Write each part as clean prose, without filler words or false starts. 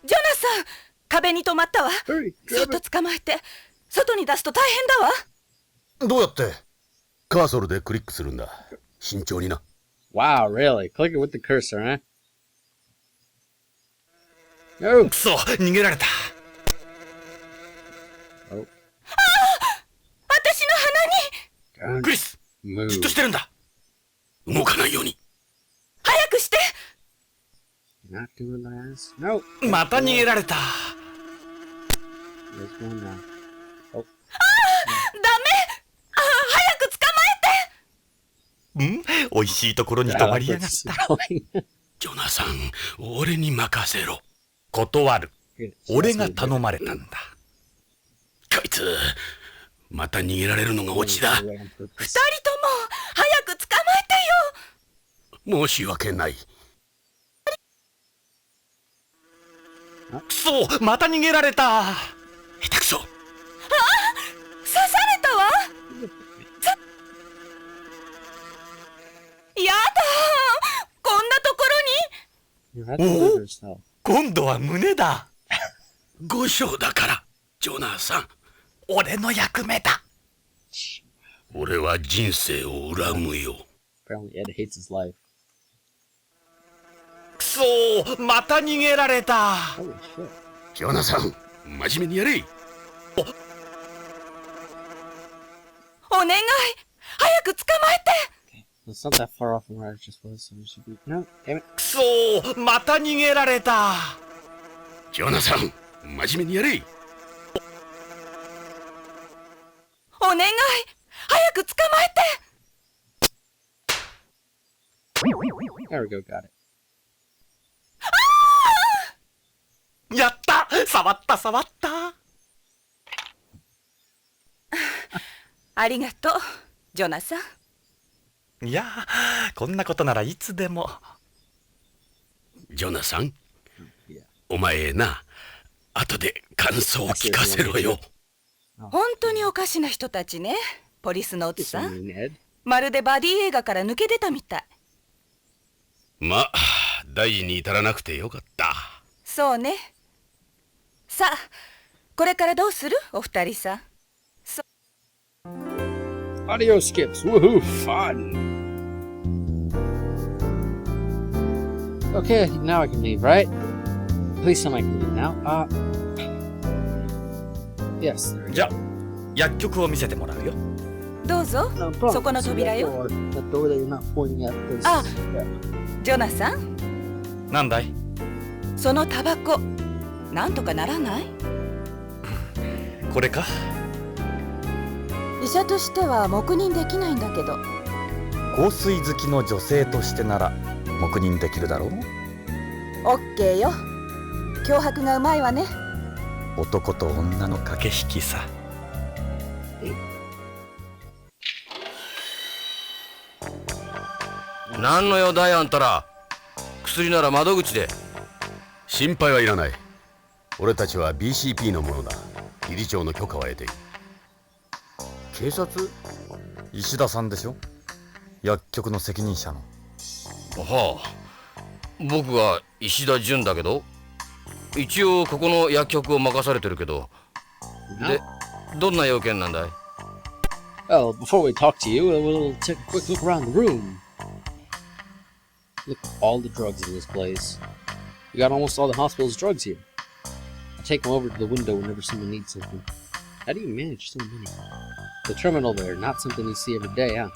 ジョナサン、壁に止まったわ。そっと捕まえて外に出すと大変だわ。どうやって？カーソルでクリックするんだ。慎重にな。Wow, really? Click it with the cursor, huh? No! くそ、逃げられた。Oh. 私の鼻に。クリス、Move. じっとしてるんだ。動かないように。早くして。Not doing this. No. また逃げられた。There's one now. Oh. ダメ。早く捕まえて。美味しいところに止まりやがった。ジョナサン、俺に任せろ。断る。俺が頼まれたんだ。こいつ、また逃げられるのがオチだ。二人とも早く捕まえてよ。申し訳ない。くそ、また逃げられた。下手くそ。刺されたわ。やだ。こんなところに。今度は胸だ。5章だから、ジョナサン。俺の役目だ。俺は人生を恨むよ。Apparently Ed hates his life. くそ、また逃げられた。Holy shit. ジョナサン、真面目にやれ。お願い。早く捕まえて。It's not that far off from where I just was, so we should be... No, damn it. くそ、また逃げられた。ジョナサン、真面目にやれ。お願い。早く捕まえて。There we go, got it. やった、触った触った。ありがとう、ジョナサン。いや、こんなことならいつでも。ジョナサン、 Yeah. お前な、後で感想を聞かせろよ。本当におかしな人たちね、ポリスノーツさ You ん。 mean Ed? まるでバディ映画から抜け出たみたい。まあ、大事に至らなくてよかった。そうね。さあ、これからどうするお二人さん。Audio skips. Woohoo! Fun! Okay, now I can leave, right? Please tell me I can leave now. Yes, there we じゃ go. あ、薬局を見せてもらうよ。どうぞ、 No problem. そこの扉よ。 That door that you're not pointing at this. Ah. Yeah. ジョナサン、なんだい？そのタバコ、なんとかならない？これか？医者としては黙認できないんだけど。香水好きの女性としてなら黙認できるだろう。オッケーよ。脅迫がうまいわね。男と女の駆け引きさ。何の用だいあんたら。薬なら窓口で。心配はいらない。俺たちは BCP のものだ。理事長の許可は得ている。警察？石田さんでしょ、薬局の責任者の。はあ、僕は石田純だけど、一応ここの薬局を任されてるけど。で、どんな要件なんだい？ Well, before we talk to you, we'll take a quick look around the room. Look at all the drugs in this place. We got almost all the hospital's drugs here. I take them over to the window whenever someone needs something. How do you manage so many? The terminal there, not something you see every day, huh?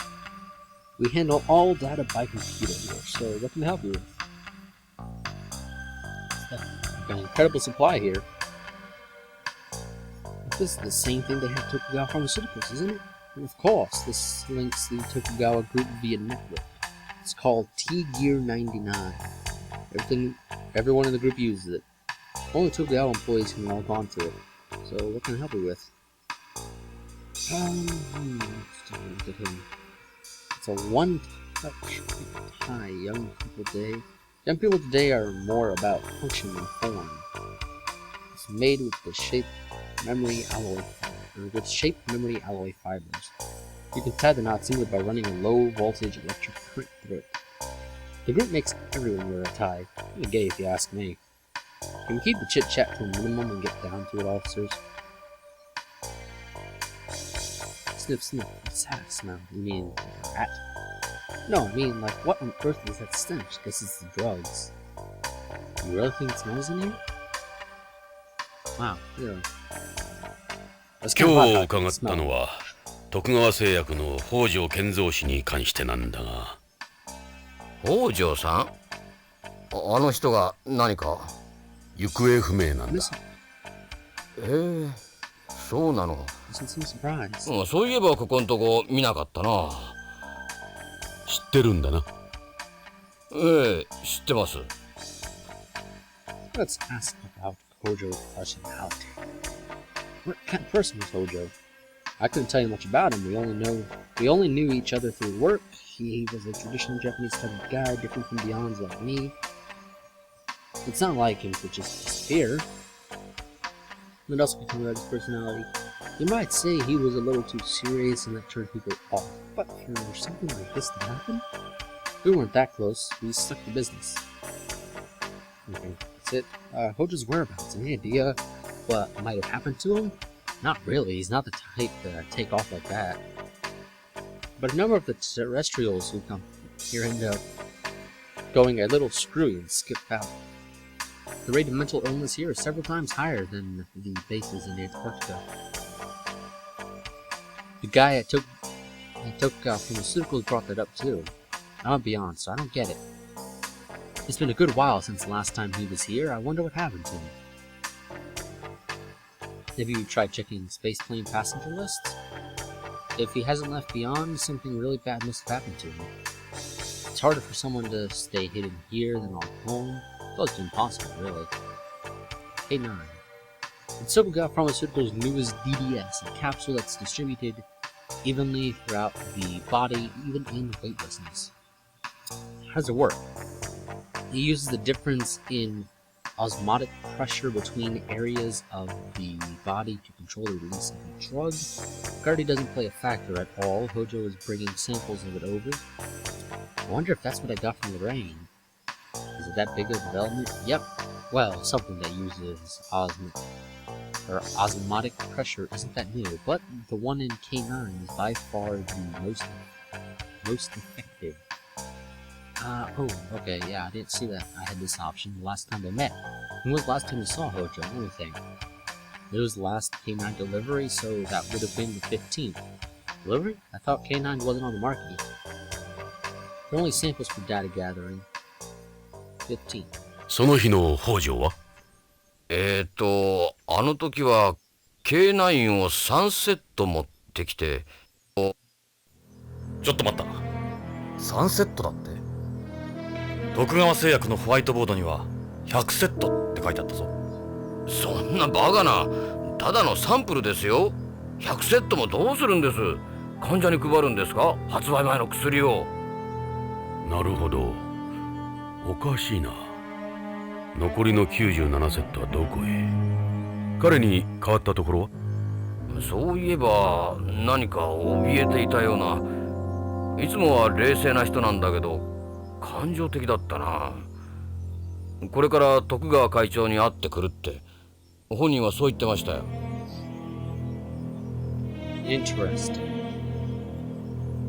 We handle all data by computer here, so what can I help you with? We've got an incredible supply here. This is the same thing they have at Tokugawa Pharmaceuticals, isn't it? And of course, this links the Tokugawa group via network. It's called T-Gear 99. Everyone in the group uses it. Only Tokugawa employees can log on to it. So what can I help you with? Let's take a look at him. It's a one-touch tie. Young people today are more about function than form. It's made with the shape memory alloy fibers. You can tie the knot simply by running a low voltage electric current through it. The group makes everyone wear a tie. Kinda gay if you ask me. Can we keep the chit chat to a minimum and get down to it, officers? Sniff, sniff. What's that smell? You mean rat? No, I mean, like, what on earth is that stench? Guess it's the drugs. You really think it smells in here? Wow, really. 今日伺ったのは徳川製薬の北条健三氏に関してなんだが。北条さん？あの人が何か？行方不明なんだ。そうなの。そういえばここんとこ見なかったな。知ってるんだな。ええ、知ってます。Let's ask about Hojo's personality. What kind of person was Hojo? I couldn't tell you much about him. We only knew each other through work. He was a traditional Japanese type of guy, different from Beyond's like me. It's not like him to just disappear. What else can you tell me about his personality? You might say he was a little too serious and that turned people off. But for something like this to happen, we weren't that close. We stuck to business. Okay, that's it. Hojo's whereabouts. Any idea what might have happened to him? Not really. He's not the type to take off like that. But a number of the terrestrials who come here end up going a little screwy and skip out. The rate of mental illness here is several times higher than the bases in Antarctica. The guy I took pharmaceuticals brought that up too. I'm beyond, so I don't get it. It's been a good while since the last time he was here. I wonder what happened to him. Have you tried checking spaceplane passenger lists? If he hasn't left beyond, something really bad must have happened to him. It's harder for someone to stay hidden here than on home. Close to impossible, really. K9. It's Sega Pharmaceuticals' newest DDS, a capsule that's distributed evenly throughout the body, even in weightlessness. How does it work? It uses the difference in osmotic pressure between areas of the body to control the release of the drug. Gravity doesn't play a factor at all. Hojo is bringing samples of it over. I wonder if that's what I got from Lorraine. Is it that big of a development? Yep. Well, something that uses osmotic pressure isn't that new, but the one in K9 is by far the most effective. Oh, okay, yeah, I didn't see that I had this option the last time they met. When was the last time you saw Hojo? Let me think. It was the last K9 delivery, so that would have been the 15th. Delivery? I thought K9 wasn't on the market yet. They're only samples for data gathering. 15th. その日の北条は？あの時は K9 を3セット持ってきて。ちょっと待った。3セットだって。徳川製薬のホワイトボードには100セットって書いてあったぞ。そんなバカな。ただのサンプルですよ。100セットもどうするんです？患者に配るんですか？発売前の薬を。なるほど。おかしいな。残りの97セットはどこへ？彼に変わったところは？そういえば何か怯えていたような。いつもは冷静な人なんだけど感情的だったな。これから徳川会長に会ってくるって本人はそう言ってましたよ。Interesting.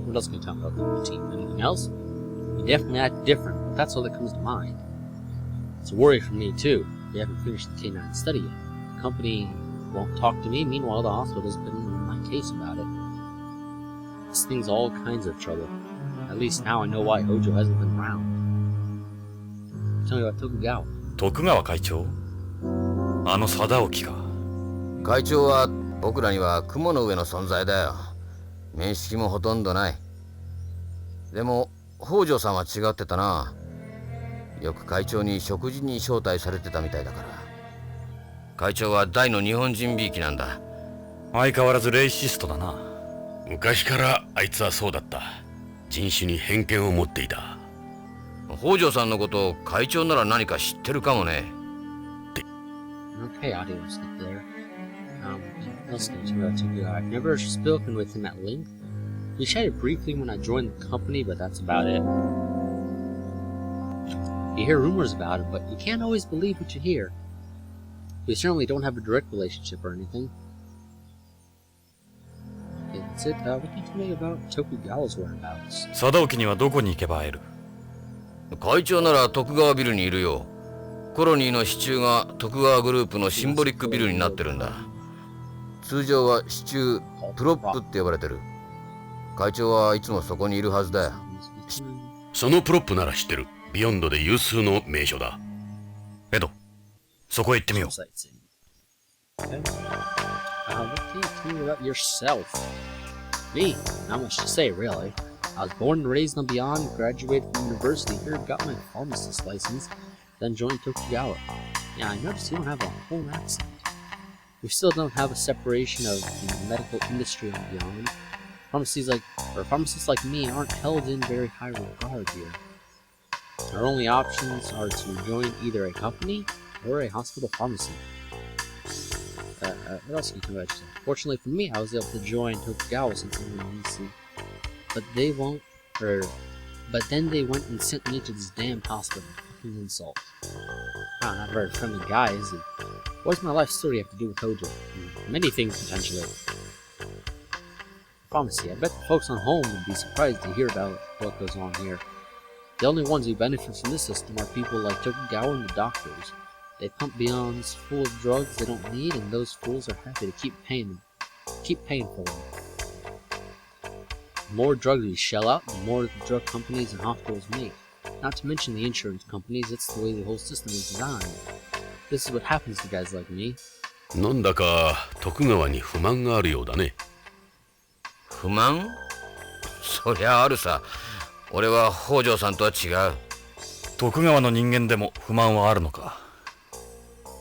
What else can you tell me about the team? Anything else? You definitely act different, but that's all that comes to mind. It's a worry for me too. We haven't finished the K9 study yet. The company won't talk to me. Meanwhile, the hospital's been in my case about it. This thing's all kinds of trouble. At least now I know why Hojo hasn't been around. Tell me about Tokugawa. 徳川会長？あの貞興か。会長は僕らには雲の上の存在だよ。面識もほとんどない。でも北条さんは違ってたな。よく会長に食事に招待されてたみたいだから。会長は大の日本人びいきなんだ。相変わらずレイシストだな。昔からあいつはそうだった。人種に偏見を持っていた。北条さんのこと会長なら何か知ってるかもね。Okay, audio skip there. Listening to Tokugawa. I've never spoken with him at length. We chatted briefly when I joined the company, but that's about it. You hear rumors about him, but you can't always believe what you hear. We certainly don't have a direct relationship or anything. Okay, that's it. What can you tell me about Tokugawa's whereabouts? 佐渡にはどこに行けば会える？会長なら徳川ビルにいるよ。コロニーの支柱が徳川グループのシンボリックビルになってるんだ。通常は支柱プロップって呼ばれてる。会長はいつもそこにいるはずだよ。そのプロップなら知ってる。ビヨンドで有数の名所だ。エド、そこへ行ってみよう。Okay. What can you tell me about yourself? Me? Not much to say, really. I was born and raised on Beyond, graduated from university here, got my pharmacist license, then joined Tokugawa. Yeah, I noticed you don't have a whole accent. We still don't have a separation of the medical industry on Beyond. Pharmacists like me aren't held in very high regard here. Our only options are to join either a company or a hospital pharmacy. What else can you tell me about yourself? Fortunately for me, I was able to join Tokugawa since I'm an EC. But then they went and sent me to this damned hospital. Fucking insult. Wow, not a very friendly guy, is he? What does my life story have to do with Hojo? Many things, potentially. Pharmacy. I bet the folks on home would be surprised to hear about what goes on here. The only ones who benefit from this system are people like Tokugawa and the doctors. They pump Beyonds full of drugs they don't need, and those fools are happy to keep paying for them. The more drugs we shell out, the more the drug companies and hospitals make. Not to mention the insurance companies, it's the way the whole system is designed. This is what happens to guys like me. なんだか徳川に不満があるようだね。不満？そりゃあるさ。俺は北条さんとは違う。徳川の人間でも不満はあるのか。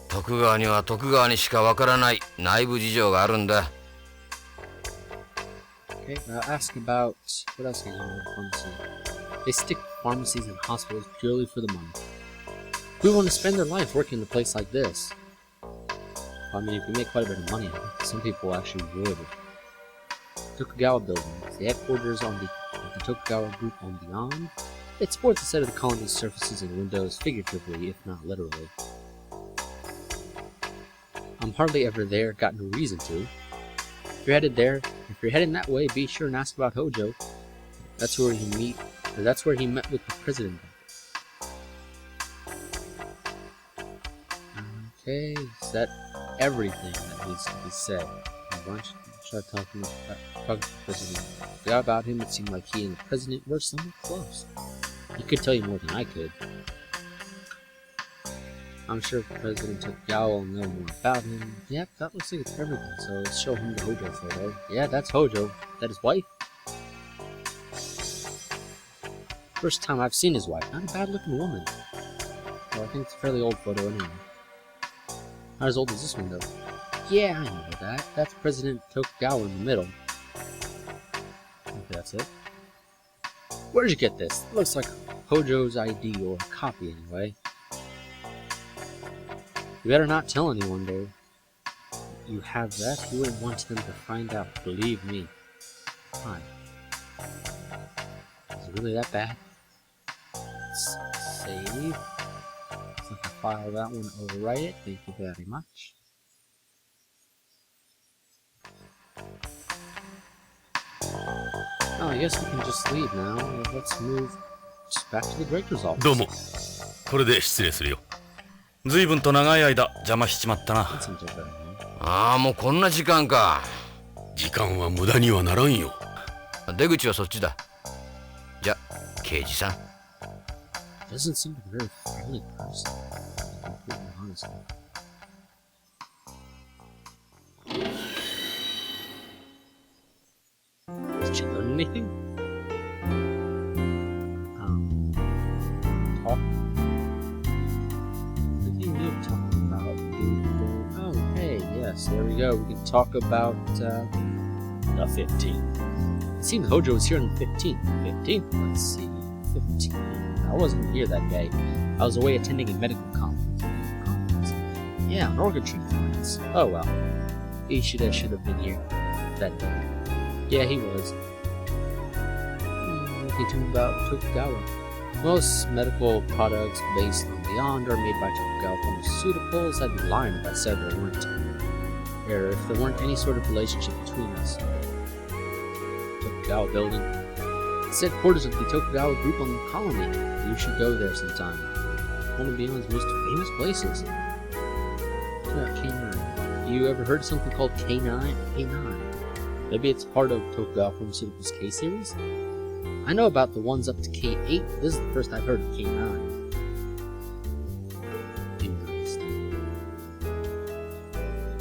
徳川には徳川にしかわからない内部事情があるんだ。Okay, ask about what else can you know about pharmacy? They stick pharmacies and hospitals purely for the money. We want to spend their life working in a place like this. I mean, if you make quite a bit of money, some people actually would. Tokugawa Building, the headquarters of the Tokugawa Group on Beyond. It sports a set of the colony's surfaces and windows, figuratively, if not literally. I'm hardly ever there, got no reason to. If you're heading that way, be sure and ask about Hojo. That's where he met with the president. Okay, is that everything that needs to be said? Why don't you start talking to the president? Yeah, about him, it seemed like he and the president were somewhat close. He could tell you more than I could. I'm sure President Tokugawa will know more about him. Yep, that looks like it's everything, so let's show him the Hojo photo. Yeah, that's Hojo. That his wife? First time I've seen his wife. Not a bad-looking woman. Well, I think it's a fairly old photo anyway. Not as old as this one, though. Yeah, I know that. That's President Tokugawa in the middle. Okay, that's it. Where'd you get this? It looks like Hojo's ID, or a copy anyway. You better not tell anyone, Dave. You have that, you wouldn't want them to find out, believe me. Why? Is it really that bad? Let's save. So I can file that one, overwrite it. Thank you very much. Oh, I guess we can just leave now. Let's move back to the director's office. どうも。これで失礼するよ。随分と長い間邪魔しちまったな。ああ、もうこんな時間か。時間は無駄にはならんよ。出口はそっちだ。じゃ、刑事さん。Doesn't seem like a very friendly person. Completely honest. Did you learn anything? Talk. Talking about oh hey, yes, there we go. We can talk about the 15th. It seems Hojo was here on the 15th. 15th? Let's see. 15th. I wasn't here that day. I was away attending a medical conference. Yeah, an organ transplants. Oh well. He should have been here that day. Yeah, he was. What can you tell me about Tokugawa? Most medical products based on Beyond are made by Tokugawa Pharmaceuticals. I'd be lying if I said there weren't. Or if there weren't any sort of relationship between us. Tokugawa building. It's headquarters of the Tokugawa group on the colony. You should go there sometime. One of Beyond's most famous places. K9. You ever heard of something called K9? K9. Maybe it's part of Tokugawa Pharmaceuticals K series? I know about the ones up to K8. This is the first I've heard of K9. Interesting.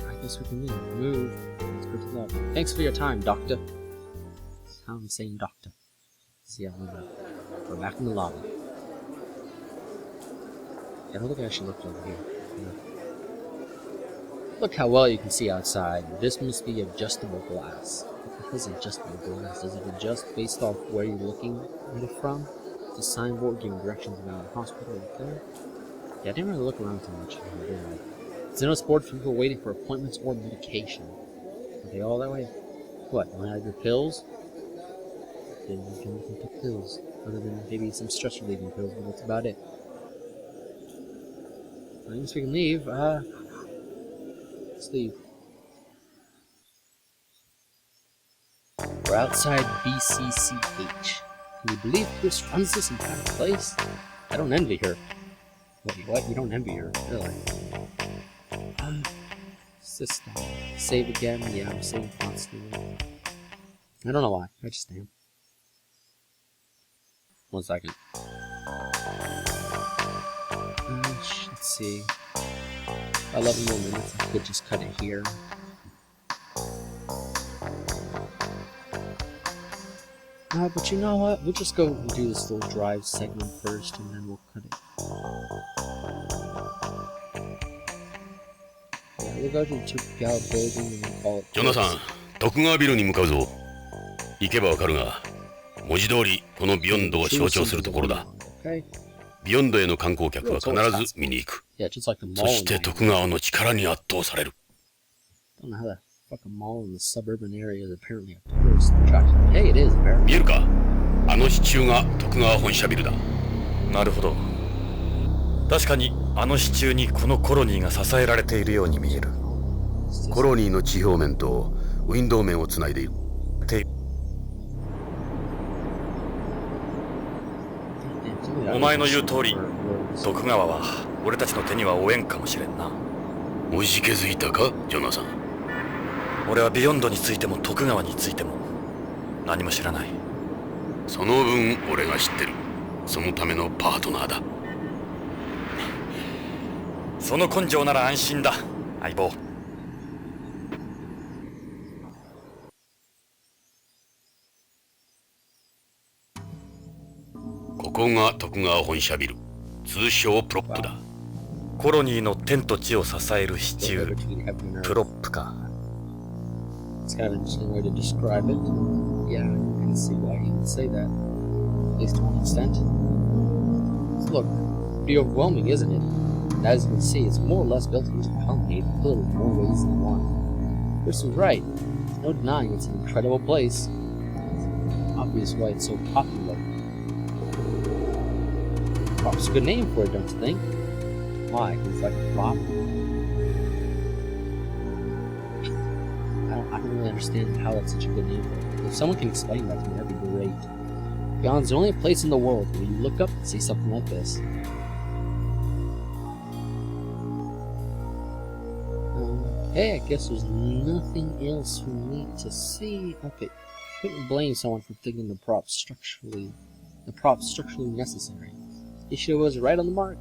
I guess we can move. Let's go to the lobby. Thanks for your time, Doctor. I'm saying Doctor. See how we're back in the lobby. Yeah, I don't think I should look over here. Yeah. Look how well you can see outside. This must be adjustable glass. What the hell is adjustable glass? Does it adjust based off where you're looking at it from? It's a signboard giving directions around the hospital right there. Yeah, I didn't really look around too much. It's a notice board for people waiting for appointments or medication. Are they all that way? What, don't have your pills? Then you can take pills. Other than maybe some stress relieving pills, but that's about it. I guess we can leave. Let's leave. We're outside BCCH. Can you believe Chris runs this entire place? I don't envy her. Wait, what? You don't envy her? Really? System. Save again? Yeah, I'm saving constantly. I don't know why. I just am. 1 second. Let's see. 11 more minutes. I could just cut it here. But you know what? We'll just go and do this little drive segment first, and then we'll cut it. Yeah, we'll go to the Tokugawa building and we'll call it. ジョナさん、徳川ビルに向かうぞ。行けばわかるが、文字通りこのビヨンドを象徴するところだ。ビヨンドへの観光客は必ず見に行く。そして徳川の力に圧倒される。見えるか？あの支柱が徳川本社ビルだ。なるほど。確かにあの支柱にこのコロニーが支えられているように見える。コロニーの地表面とウィンドウ面をつないでいる。お前の言う通り、徳川は俺たちの手には負えんかもしれんな。おじけづいたか、ジョナサン。俺はビヨンドについても徳川についても何も知らない。その分俺が知ってる。そのためのパートナーだ。その根性なら安心だ、相棒。ここが徳川本社ビル、通称プロップだ。コロニーの天と地を支える支柱、プロップか。It's kind of an interesting way to describe it. Yeah, you can see why he would say that, at least to an extent. So look, pretty overwhelming, isn't it? And as you can see, it's more or less built into the colony in a little more ways than one. Chris was right. There's no denying it's an incredible place. It's obvious why it's so popular. Prop's a good name for it, don't you think? Why? Because it's like a prop? I don't really understand how that's such a good name for it. If someone can explain that to me, that'd be great. Beyond's the only place in the world where you look up and see something like this. Okay, I guess there's nothing else for me to see. Okay, couldn't blame someone for thinking the prop's structurally necessary. Issue was right on the mark.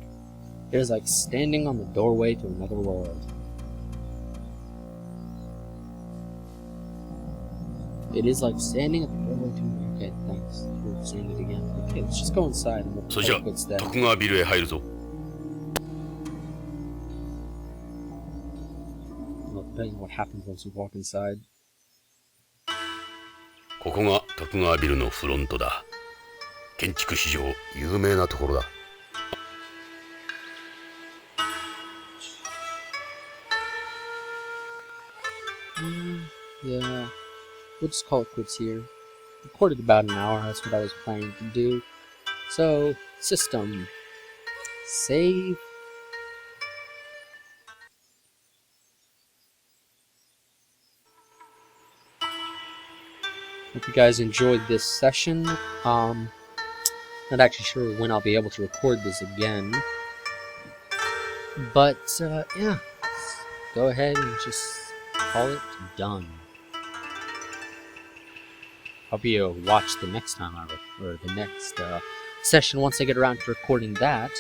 It was like standing on the doorway to another world. It is like standing at the doorway to another. Okay, thanks for saying it again. Okay, let's just go inside and we'll take what's there. 徳川ビルへ入るぞ。Well, depending on what happens once we walk inside. ここが徳川ビルのフロントだ。建築史上有名なところだ。Yeah, we'll just call it quits here. Recorded about an hour, that's what I was planning to do. So, System. Save. Hope you guys enjoyed this session. Not actually sure when I'll be able to record this again. But, yeah. Go ahead and just call it done. Hope you watch the next time or the next session once I get around to recording that.